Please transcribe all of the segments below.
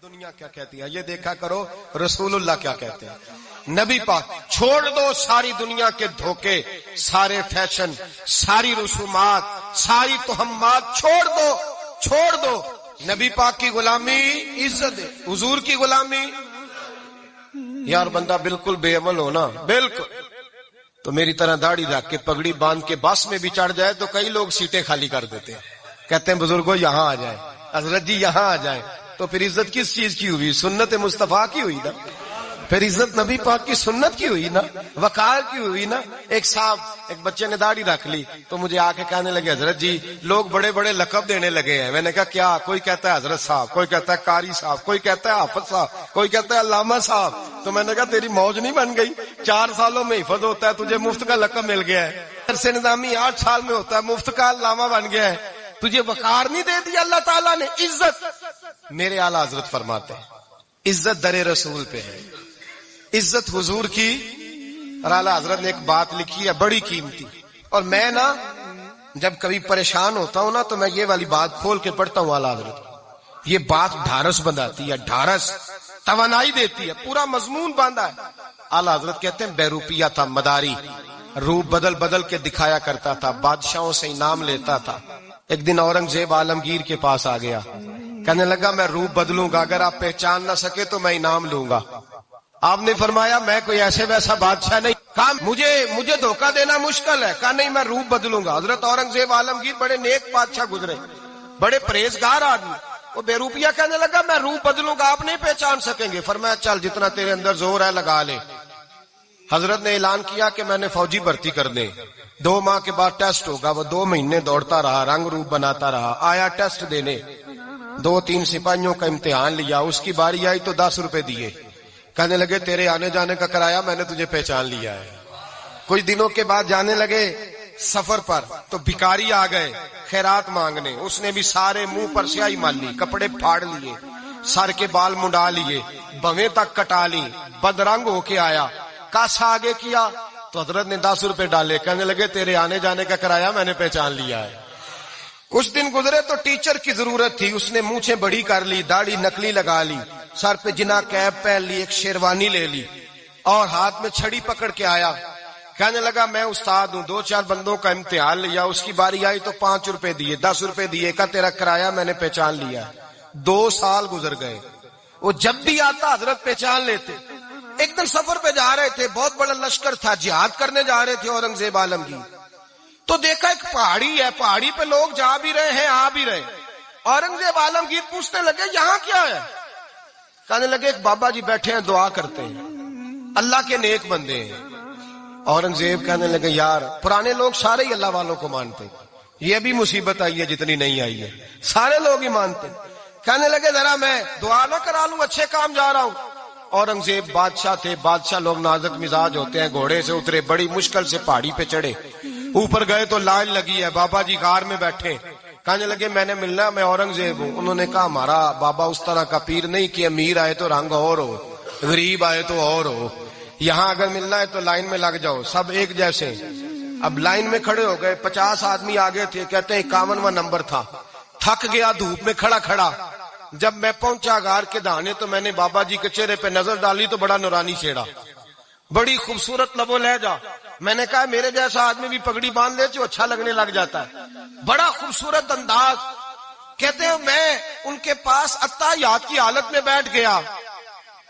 دنیا کیا کہتی ہے، یہ دیکھا کرو رسول اللہ کیا کہتے ہیں۔ نبی پاک چھوڑ دو ساری دنیا کے دھوکے، سارے فیشن، ساری رسومات، ساری تہمات چھوڑ دو نبی پاک کی غلامی عزت ہے، حضور کی غلامی۔ یار بندہ بالکل بے عمل ہونا، بالکل تو میری طرح داڑھی رکھ کے پگڑی باندھ کے بس میں بھی چڑھ جائے تو کئی لوگ سیٹیں خالی کر دیتے ہیں، کہتے ہیں بزرگوں یہاں آ جائیں، حضرت جی یہاں آ جائیں، تو پھر عزت کس چیز کی ہوئی؟ سنت مصطفیٰ کی ہوئی نا، پھر عزت نبی پاک کی سنت کی ہوئی نا، وقار کی ہوئی نا۔ ایک بچے نے داڑھی رکھ لی تو مجھے آ کے کہنے لگے حضرت جی لوگ بڑے بڑے لقب دینے لگے ہیں۔ میں نے کہا کیا؟ کوئی کہتا ہے حضرت صاحب، کوئی کہتا ہے قاری صاحب، کوئی کہتا ہے حافظ صاحب، کوئی کہتا ہے علامہ صاحب۔ تو میں نے کہا تیری موج نہیں بن گئی؟ 4 سالوں میں حفظ ہوتا ہے، تجھے مفت کا لقب مل گیا ہے۔ درس نظامی 8 سال میں ہوتا ہے، مفت کا علامہ بن گیا ہے، تجھے وقار نہیں دے دیا اللہ تعالیٰ نے؟ عزت میرے اعلیٰ حضرت فرماتے ہیں عزت در رسول پہ ہے، عزت حضور کی۔ اور اعلیٰ حضرت نے ایک بات لکھی ہے بڑی قیمتی، اور میں نا جب کبھی پریشان ہوتا ہوں نا تو میں یہ والی بات کھول کے پڑھتا ہوں اعلیٰ حضرت کی۔ یہ بات ڈھارس بندھاتی ہے، ڈھارس توانائی دیتی ہے، پورا مضمون باندھا ہے۔ اعلیٰ حضرت کہتے ہیں بے روپیہ تھا مداری، روپ بدل بدل کے دکھایا کرتا تھا، بادشاہوں سے انعام لیتا تھا۔ ایک دن اورنگزیب عالمگیر کے پاس آ گیا، کہنے لگا میں روپ بدلوں گا، اگر آپ پہچان نہ سکے تو میں انعام لوں گا۔ آپ نے فرمایا میں کوئی ایسے ویسا بادشاہ نہیں، کہا مجھے دھوکہ دینا مشکل ہے، کہا نہیں میں روپ بدلوں گا۔ حضرت اورنگزیب عالمگیر بڑے نیک بادشاہ گزرے، بڑے پرہیزگار آدمی، وہ بے روپیہ کہنے لگا میں روپ بدلوں گا، آپ نہیں پہچان سکیں گے۔ فرمایا چل جتنا تیرے اندر زور ہے لگا لے۔ حضرت نے اعلان کیا کہ میں نے فوجی بھرتی کر دیں، 2 ماہ کے بعد ٹیسٹ ہوگا۔ وہ 2 مہینے دوڑتا رہا، رنگ روپ بناتا رہا، آیا ٹیسٹ دینے، 2-3 سپاہیوں کا امتحان لیا، اس کی باری آئی تو 10 روپے دیے، کہنے لگے تیرے آنے جانے کا کرایہ میں نے تجھے پہچان لیا ہے۔ کچھ دنوں کے بعد جانے لگے سفر پر تو بھکاری آ گئے خیرات مانگنے، اس نے بھی سارے منہ پر سیاہی مال لی، کپڑے پھاڑ لیے، سر کے بال منڈا لیے، بھویں تک کٹا لی، بدرنگ ہو کے آیا، کاسا آگے کیا تو حضرت نے 10 روپے ڈالے، کہنے لگے تیرے آنے جانے کا کرایہ میں نے پہچان لیا ہے۔ کچھ دن گزرے تو ٹیچر کی ضرورت تھی، اس نے مونچھیں بڑی کر لی، داڑھی نکلی لگا لی، سر پہ جنا کیپ پہن لی، ایک شیروانی لے لی اور ہاتھ میں چھڑی پکڑ کے آیا، کہنے لگا میں استاد ہوں، 2-4 بندوں کا امتحان لیا، اس کی باری آئی تو 5 روپے دیے، 10 روپے دیے، کہا تیرا کرایہ میں نے پہچان لیا۔ 2 سال گزر گئے، وہ جب بھی آتا حضرت پہچان لیتے۔ ایک دن سفر پہ جا رہے تھے، بہت بڑا لشکر تھا، جہاد کرنے جا رہے تھے اورنگزیب عالمگیر، تو دیکھا ایک پہاڑی ہے، پہاڑی پہ لوگ جا بھی رہے ہیں آ بھی رہے۔ اورنگزیب عالمگیر پوچھنے لگے یہاں کیا ہے؟ کہنے لگے ایک بابا جی بیٹھے ہیں دعا کرتے ہیں، اللہ کے نیک بندے ہیں۔ اورنگزیب کہنے لگے یار پرانے لوگ سارے ہی اللہ والوں کو مانتے، یہ بھی مصیبت آئی ہے جتنی نہیں آئی ہے، سارے لوگ ہی مانتے۔ کہنے لگے ذرا میں دعا نہ کرا لوں، اچھے کام جا رہا ہوں۔ اورنگزیب بادشاہ تھے، بادشاہ لوگ نازک مزاج ہوتے ہیں، گھوڑے سے اترے، بڑی مشکل سے پہاڑی پہ چڑھے، اوپر گئے تو لائن لگی ہے، بابا جی غار میں بیٹھے، کہنے لگے میں نے ملنا، میں اورنگزیب ہوں۔ انہوں نے کہا ہمارا بابا اس طرح کا پیر نہیں کہ امیر آئے تو رنگ اور ہو، غریب آئے تو اور ہو، یہاں اگر ملنا ہے تو لائن میں لگ جاؤ، سب ایک جیسے۔ اب لائن میں کھڑے ہو گئے، 50 آدمی آگے تھے، کہتے ہیں 51واں نمبر تھا، تھک گیا دھوپ میں کھڑا کھڑا۔ جب میں پہنچا غار کے دہانے تو میں نے بابا جی کے چہرے پہ نظر ڈالی تو بڑا نورانی چہرہ، بڑی خوبصورت لب و لہجہ۔ میں نے کہا میرے جیسا آدمی بھی پگڑی باندھ لے جو اچھا لگنے لگ جاتا ہے، بڑا خوبصورت انداز۔ کہتے ہیں میں ان کے پاس اتحیات کی حالت میں بیٹھ گیا،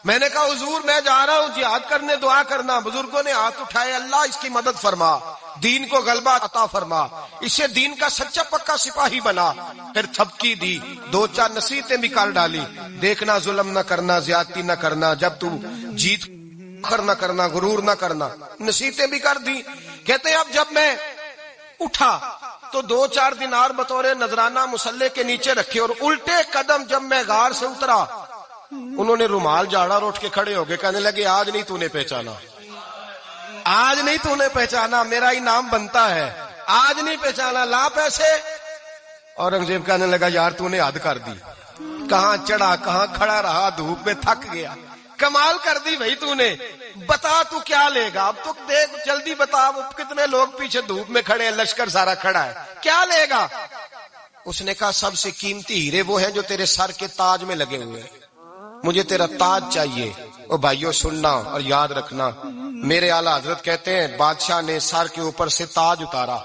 میں نے کہا حضور میں جا رہا ہوں جہاد کرنے، دعا کرنا۔ بزرگوں نے ہاتھ اٹھائے، اللہ اس کی مدد فرما، دین کو غلبہ عطا فرما، اسے دین کا سچا پکا سپاہی بنا۔ پھر تھپکی دی، 2-4 نصیحتیں بھی کر ڈالی، دیکھنا ظلم نہ کرنا، زیادتی نہ کرنا، جب تو جیت نہ کرنا، غرور نہ کرنا، نصیحتیں بھی کر دی۔ کہتے ہیں اب جب میں اٹھا تو 2-4 دینار بطور نذرانہ مسلح کے نیچے رکھے، اور الٹے قدم جب میں غار سے اترا انہوں نے رومال جھاڑا اور اٹھ کے کھڑے ہو گئے، کہنے لگے آج نہیں تو نے پہچانا، آج نہیں تو نے پہچانا، میرا انعام بنتا ہے، آج نہیں پہچانا، لا پیسے۔ اورنگزیب کہنے لگا یار تو نے حد کر دی، کہاں چڑھا کہاں کھڑا رہا، دھوپ میں تھک گیا، کمال کر دی بھائی تو نے، بتا تو کیا لے گا، اب تو دیکھ جلدی بتا، وہ کتنے لوگ پیچھے دھوپ میں کھڑے ہیں، لشکر سارا کھڑا ہے، کیا لے گا؟ اس نے کہا سب سے قیمتی ہیرے وہ ہیں جو تیرے سر کے تاج میں لگے ہوئے ہیں، مجھے تیرا تاج چاہیے. او بھائیو سننا اور یاد رکھنا، میرے اعلیٰ حضرت کہتے ہیں بادشاہ نے سر کے اوپر سے تاج اتارا،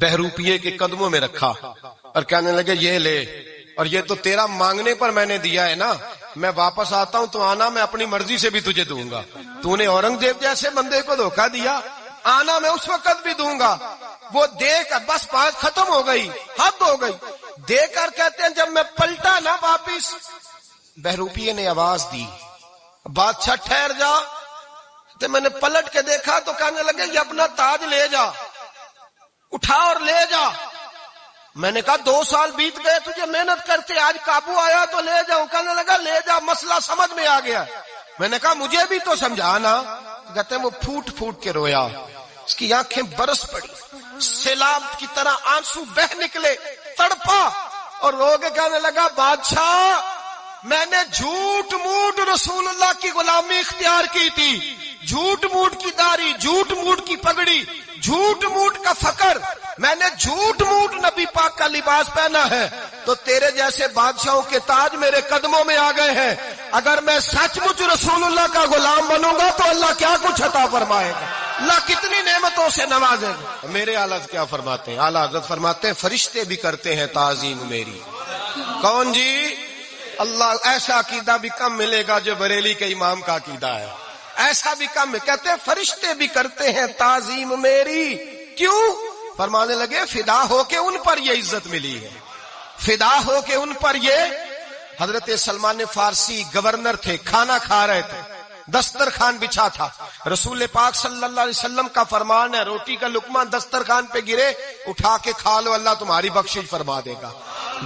بہروپیے کے قدموں میں رکھا اور کہنے لگے یہ لے، اور یہ تو تیرا مانگنے پر میں نے دیا ہے نا، میں واپس آتا ہوں تو آنا میں اپنی مرضی سے بھی تجھے دوں گا. تو نے اورنگزیب جیسے بندے کو دھوکہ دیا، آنا میں اس وقت بھی دوں گا. وہ دے کر بس بات ختم ہو گئی، حد ہو گئی. دے کر کہتے ہیں جب میں پلٹا نا واپس، بہروپیے نے آواز دی بادشاہ ٹھہر جا. تو میں نے پلٹ کے دیکھا تو کہنے لگے یہ اپنا تاج لے جا، اٹھا اور لے جا. میں نے کہا 2 سال بیت گئے تجھے محنت کرتے، آج قابو آیا تو لے جاؤں. کہنے لگا لے جا، مسئلہ سمجھ میں آ گیا. میں نے کہا مجھے بھی تو سمجھانا. کہتے ہیں وہ پھوٹ پھوٹ کے رویا، اس کی آنکھیں برس پڑی، سیلاب کی طرح آنسو بہ نکلے، تڑپا اور رو کے کہنے لگا بادشاہ میں نے جھوٹ موٹ رسول اللہ کی غلامی اختیار کی تھی، جھوٹ موٹ کی داڑھی، جھوٹ موٹ کی پگڑی، جھوٹ موٹ کا فقر، میں نے جھوٹ موٹ نبی پاک کا لباس پہنا ہے، تو تیرے جیسے بادشاہوں کے تاج میرے قدموں میں آ گئے ہیں. اگر میں سچ مچ رسول اللہ کا غلام بنوں گا تو اللہ کیا کچھ عطا فرمائے گا، اللہ کتنی نعمتوں سے نوازے گا. میرے اعلیٰ کیا فرماتے ہیں؟ اعلیٰ حضرت فرماتے ہیں فرشتے بھی کرتے ہیں تعظیم میری. کون جی؟ اللہ. ایسا عقیدہ بھی کم ملے گا جو بریلی کے امام کا عقیدہ ہے، ایسا بھی کم. کہتے ہیں فرشتے بھی کرتے ہیں تعظیم میری. کیوں؟ فرمانے لگے فدا ہو کے ان پر یہ عزت ملی ہے، فدا ہو کے ان پر یہ. حضرت سلمان فارسی گورنر تھے، کھانا کھا رہے تھے، دسترخوان بچھا تھا. رسول پاک صلی اللہ علیہ وسلم کا فرمان ہے روٹی کا لقمہ دسترخوان پہ گرے اٹھا کے کھا لو، اللہ تمہاری بخشش فرما دے گا.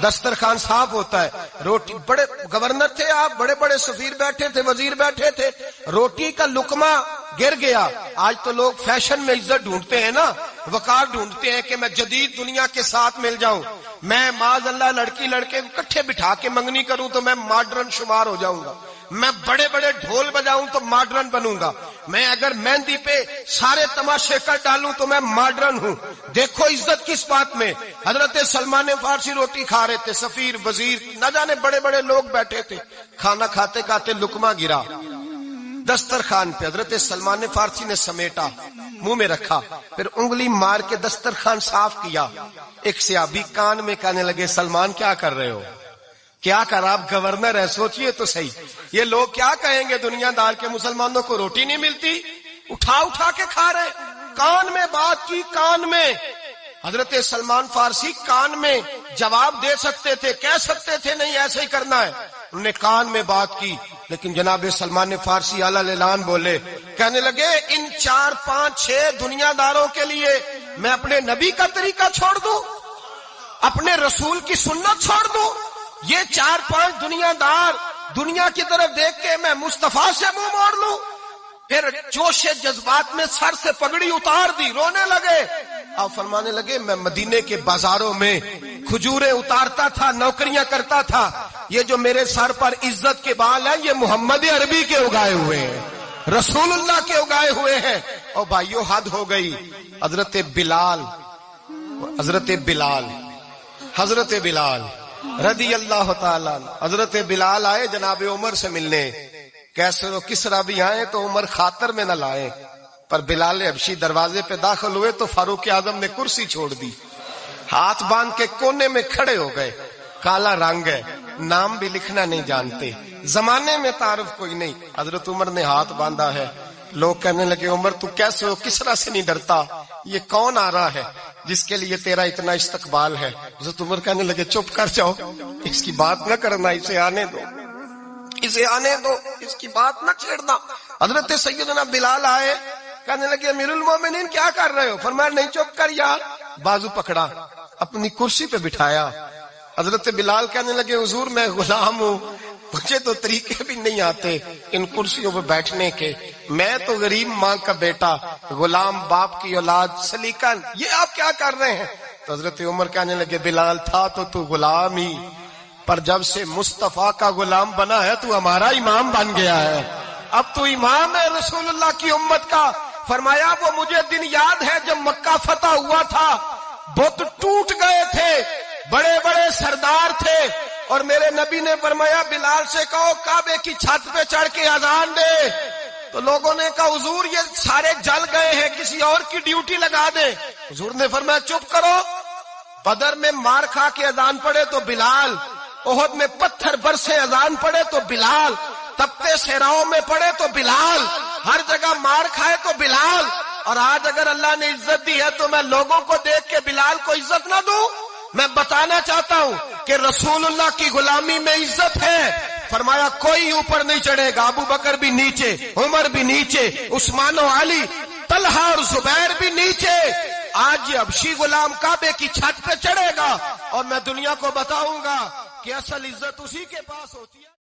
دسترخوان صاف ہوتا ہے. روٹی، بڑے گورنر تھے آپ، بڑے بڑے سفیر بیٹھے تھے، وزیر بیٹھے تھے، روٹی کا لقمہ گر گیا. آج تو لوگ فیشن میں عزت ڈھونڈتے ہیں نا، وقار ڈھونڈتے ہیں کہ میں جدید دنیا کے ساتھ مل جاؤں، میں معاذ اللہ لڑکی لڑکے اکٹھے بٹھا کے منگنی کروں تو میں ماڈرن شمار ہو جاؤں گا، میں بڑے بڑے ڈھول بجاؤں تو ماڈرن بنوں گا، میں اگر مہندی پہ سارے تماشے کر ڈالوں تو میں ماڈرن ہوں. دیکھو عزت کس بات میں. حضرت سلمان فارسی روٹی کھا رہے تھے، سفیر وزیر نہ جانے بڑے بڑے لوگ بیٹھے تھے، کھانا کھاتے کھاتے لقمہ گرا دسترخوان پہ. حضرت سلمان فارسی نے سمیٹا، منہ میں رکھا، پھر انگلی مار کے دسترخوان صاف کیا. ایک صحابی کان میں کہنے لگے سلمان کیا کر رہے ہو، کیا کر، آپ گورنر ہے، سوچئے تو صحیح، یہ لوگ کیا کہیں گے دنیا دار کے مسلمانوں کو روٹی نہیں ملتی، اٹھا اٹھا کے کھا رہے. کان میں بات کی، کان میں. حضرت سلمان فارسی کان میں جواب دے سکتے تھے، کہہ سکتے تھے نہیں ایسے ہی کرنا ہے، انہوں نے کان میں بات کی. لیکن جناب سلمان فارسی اعلیٰ اعلان بولے، کہنے لگے ان 4 5 6 دنیا داروں کے لیے میں اپنے نبی کا طریقہ چھوڑ دوں، اپنے رسول کی سنت چھوڑ دوں. یہ 4 5 دنیا دار دنیا کی طرف دیکھ کے میں مصطفیٰ سے منہ موڑ لوں. پھر جوش جذبات میں سر سے پگڑی اتار دی، رونے لگے. آپ فرمانے لگے میں مدینے کے بازاروں میں کھجوریں اتارتا تھا، نوکریاں کرتا تھا، یہ جو میرے سر پر عزت کے بال ہیں یہ محمد عربی کے اگائے ہوئے ہیں، رسول اللہ کے اگائے ہوئے ہیں. اور بھائیو حد ہو گئی. حضرت بلال رضی اللہ تعالیٰ، حضرت بلال آئے جناب عمر سے ملنے. کیسے کس طرح بھی آئے تو عمر خاطر میں نہ لائے، پر بلال حبشی دروازے پہ داخل ہوئے تو فاروق اعظم نے کرسی چھوڑ دی، ہاتھ باندھ کے کونے میں کھڑے ہو گئے. کالا رنگ ہے، نام بھی لکھنا نہیں جانتے، زمانے میں تعارف کوئی نہیں. حضرت عمر نے ہاتھ باندھا ہے. لوگ کہنے لگے عمر تو کیسے ہو، کس طرح سے نہیں ڈرتا، یہ کون آ رہا ہے جس کے لیے تیرا اتنا استقبال ہے. حضرت عمر کہنے لگے چپ کر جاؤ، اس کی بات نہ کرنا، اسے آنے دو، اسے آنے دو، اس کی بات نہ چھیڑنا. حضرت سیدنا بلال آئے، کہنے لگے امیر المومنین کیا کر رہے ہو؟ فرمایا نہیں چپ کر یار. بازو پکڑا، اپنی کرسی پہ بٹھایا. حضرت بلال کہنے لگے حضور میں غلام ہوں، مجھے تو طریقے بھی نہیں آتے ان کرسیوں پہ بیٹھنے کے، میں تو غریب ماں کا بیٹا، غلام باپ کی اولاد، سلیقن، یہ آپ کیا کر رہے ہیں؟ تو حضرت عمر کہنے لگے بلال تھا تو غلام ہی، پر جب سے مصطفیٰ کا غلام بنا ہے تو ہمارا امام بن گیا ہے، اب تو امام ہے رسول اللہ کی امت کا. فرمایا وہ مجھے دن یاد ہے جب مکہ فتح ہوا تھا، بت ٹوٹ گئے تھے، بڑے بڑے سردار تھے، اور میرے نبی نے فرمایا بلال سے کہو کعبے کی چھت پہ چڑھ کے اذان دے. تو لوگوں نے کہا حضور یہ سارے جل گئے ہیں، کسی اور کی ڈیوٹی لگا دیں. حضور نے فرمایا چپ کرو. بدر میں مار کھا کے اذان پڑے تو بلال، احد میں پتھر برسے اذان پڑے تو بلال، تپتے صحراؤں میں پڑے تو بلال، ہر جگہ مار کھائے تو بلال. اور آج اگر اللہ نے عزت دی ہے تو میں لوگوں کو دیکھ کے بلال کو عزت نہ دوں؟ میں بتانا چاہتا ہوں کہ رسول اللہ کی غلامی میں عزت ہے. فرمایا کوئی اوپر نہیں چڑھے گا، ابو بکر بھی نیچے، عمر بھی نیچے، عثمان و علی، طلحہ اور زبیر بھی نیچے. آج یہ حبشی غلام کعبے کی چھت پہ چڑھے گا اور میں دنیا کو بتاؤں گا کہ اصل عزت اسی کے پاس ہوتی ہے.